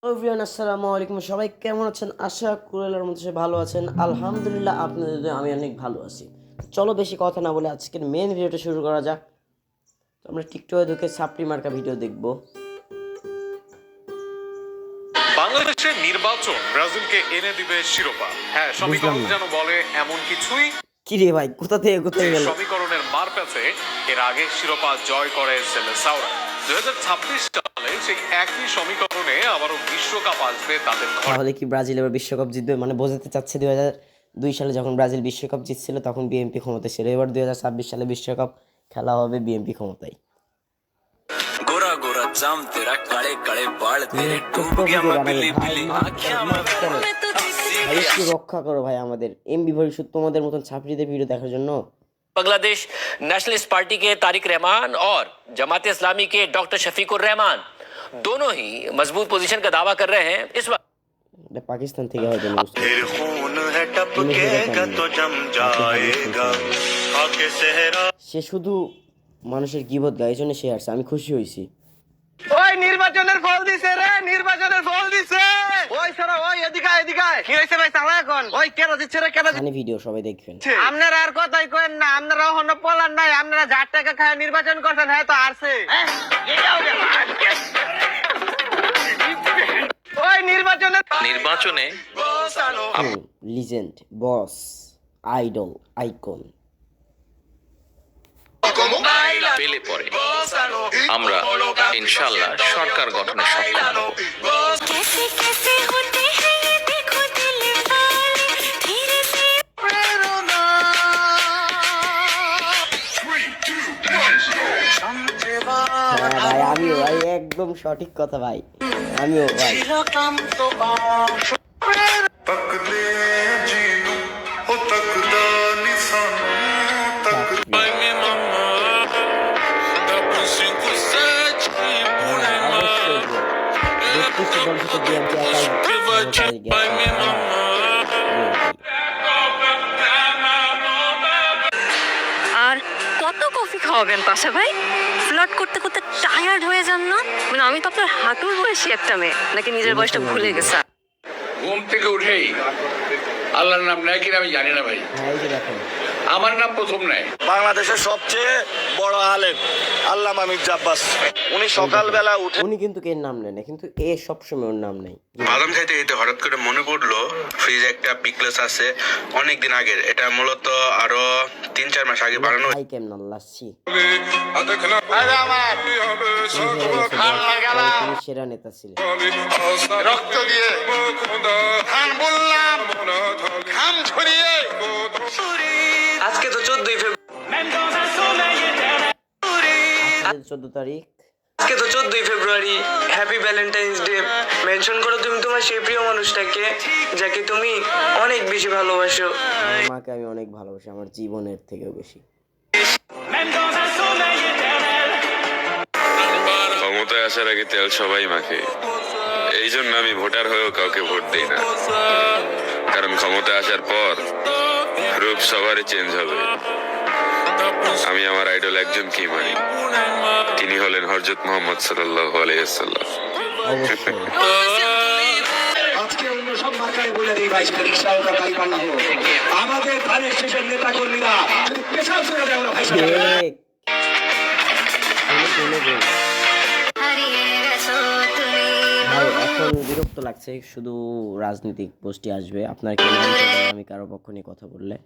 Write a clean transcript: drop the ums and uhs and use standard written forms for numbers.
Everyone আসসালামু আলাইকুম। সবাই কেমন আছেন? আশা করি আল্লাহর মধ্যে সবাই ভালো আছেন। আলহামদুলিল্লাহ আপনাদের দোয়ায় আমি অনেক ভালো আছি। চলো বেশি কথা না বলে আজকের মেন ভিডিওটা শুরু করা যাক। তো আমরা টিকটকে ঢুকে সাপড়ি মার্কা ভিডিও দেখব। বাংলাদেশের নির্বাচন ব্রাজিলকে এনে দিবে শিরোপা। হ্যাঁ, সমীকরণ যেন বলে এমন কিছুই। কি রে ভাই, কোথা থেকে কোথায় গেল? সমীকরণের মার প্যাচে এর আগে শিরোপা জয় করে সেলেসাওরা। 2026 সালে সেই একই সমীকরণে আবারও বিশ্বকাপ আসবে তাদের ঘরে। তাহলে কি ব্রাজিল এবার বিশ্বকাপ জিতবে? মানে বোঝাতে চাচ্ছে 2002 সালে যখন ব্রাজিল বিশ্বকাপ জিতছিল তখন বিএনপি ক্ষমতায় ছিল। এবার 2026 সালে বিশ্বকাপ খেলা হবে বিএনপি ক্ষমতায়। गोरा गोरा चाम तेरा काले काले बाल तेरे डूब गया मैं बिल्ली बिल्ली आँखियां में একটু রক্ষা করো ভাই আমাদের। এমবি ভবিষ্যৎ তোমাদের মতন ছাত্রীদের ভিডিও দেখার জন্য। बांग्लादेश नेशनलिस्ट पार्टी के तारिक रहमान और जमात इस्लामी के डॉक्टर शफीकुर रहमान दोनों ही मजबूत पोजीशन का दावा कर रहे हैं इस वक्त। पाकिस्तान থেকে হয়তো फिर खून है टपकेगा तो जम जाएगा आके सहरा। সে শুধু মানুষের গীবত গায়, এই জন্য সে আসছে। আমি খুশি হয়েছি। ওই নির্বাচনের ফল দিছে রে, নির্বাচনের ফল দিছে। ওই সারা ওই এদিকে এদিকে কি হইছে ভাই? চালা এখন ওই কেন দিচ্ছে রে, কেন মানে ভিডিও সবাই দেখবেন। আপনারা আর কথাই কইেন না, আপনারা হনো পলান নাই। আপনারা যার টাকা খায় নির্বাচন করছেন, হ্যাঁ তো আসছে। ওই নির্বাচনে লিজেন্ড, বস, আইডল, আইকন। পেলে পরে আমরা ইনশাআল্লাহ সরকার গঠনের সক্ষম হব। হ্যাঁ ভাই, আমিও ভাই, একদম সঠিক কথা ভাই, আমিও ভাই। আর কত কফি খাওয়াবেন পাশা ভাই? ফ্লার্ট করতে করতে টায়ার্ড হয়ে যান না? মানে আমি তো আপনার হাঁটুর বয়সী একটা মেয়ে, নাকি নিজের বয়সটা ভুলে গেছে? ঘুম থেকে উঠেই আল্লাহর নাম নেয় কিনা আমি জানি না ভাই, হ্যাঁ, এই যে দেখেন, আমার নাম প্রথম নেয়। বাংলাদেশের সবচেয়ে বড় আলেম আল্লামা মির্জা আব্বাস, উনি সকালবেলা উঠে উনি কিন্তু এর নাম নেয় না, কিন্তু এ সবসময় ওর নাম নেই। বাদাম খাইতে খাইতে হঠাৎ করে মনে পড়লো ফ্রিজে একটা পিকলেস আছে অনেকদিন আগের। এটা মূলত আরো 3-4 মাস আগে বানানো। ভাই কেমন লাসছি, তুমি সেরা নেতা ছিলে। রক্ত দিয়ে খান বললাম, ঘাম ছড়িয়ে। আজকে তো 14 তারিখ, আজকে তো 14 February. Happy Valentine's day. Mention করো তুমি তোমার সেই প্রিয় মানুষটাকে যাকে তুমি অনেক বেশি ভালোবাসো। আমাকে আমি অনেক ভালোবাসি, আমার জীবনের থেকেও বেশি। ক্ষমতায় আসার আগে তেল সবাই মাখে, এই জন্য আমি ভোটার হয়েও কাউকে ভোট দিই না। কারণ ক্ষমতায় আসার পর রূপ সবারই চেঞ্জ হবে। আমি আমার আইডল একজনকেই মানি, তিনি হলেন হযরত মুহাম্মদ সাল্লাল্লাহু আলাইহি ওয়াসাল্লাম। আজকে অন্য সব মার্কায় বলে দিই ভাই, সেটা রিকশা হোক আর গাড়ি হোক, আমাদের ধানের শেষের নেতা কর্মীরা পেশাব ছেড়ে দেয় না ভাই। ভাই এখন বিরক্ত লাগছে, শুধু রাজনৈতিক পোস্টই আসবে। আপনার কি মনে হয় আমি কারো পক্ষ নিয়ে কথা বললে?